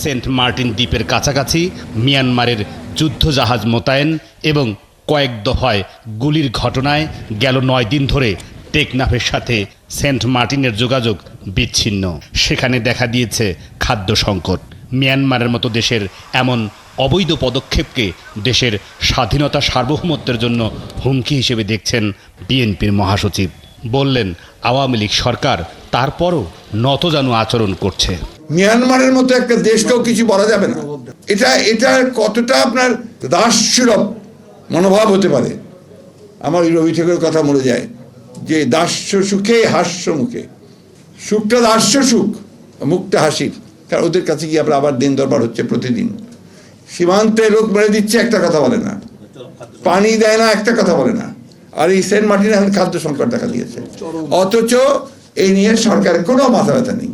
Saint Martin দ্বীপের কাছাকাছি মিয়ানমারের যুদ্ধজাহাজ মোতায়েন এবং কয়েক দফায় গুলির ঘটনায় গেল 9 দিন ধরে টেকনাফের সাথে সেন্ট মার্টিনের যোগাযোগ বিচ্ছিন্ন। সেখানে দেখা দিয়েছে খাদ্য সংকট। মিয়ানমারের মতো দেশের এমন অবৈধ পদক্ষেপকে দেশের স্বাধীনতা সার্বভৌমত্বের জন্য হুমকি হিসেবে দেখছেন বিএনপির মহাসচিব। বললেন, আওয়ামী লীগ সরকার তারপরও নতজানু আচরণ করছে। মিয়ানমারের মতো একটা দেশকেও কিছু বলা যাবে না। এটা কতটা আপনার দাসসুলভ মনোভাব হতে পারে। আমার রবি ঠাকুরের কথা মনে যায় যে দাস্য সুখে হাস্য মুখে, সুখটা দাস্য সুখ, মুখটা হাসির। কারণ ওদের কাছে গিয়ে আমরা আবার দিন দরবার হচ্ছে প্রতিদিন। সীমান্তে লোক মেরে দিচ্ছে, একটা কথা বলে না, পানি দেয় না, একটা কথা বলে না। আর এই সেন্ট মার্টিনে এখন খাদ্য সংকট দেখা দিয়েছে, অথচ এই নিয়ে সরকারের কোনো মাথা ব্যথা নেই।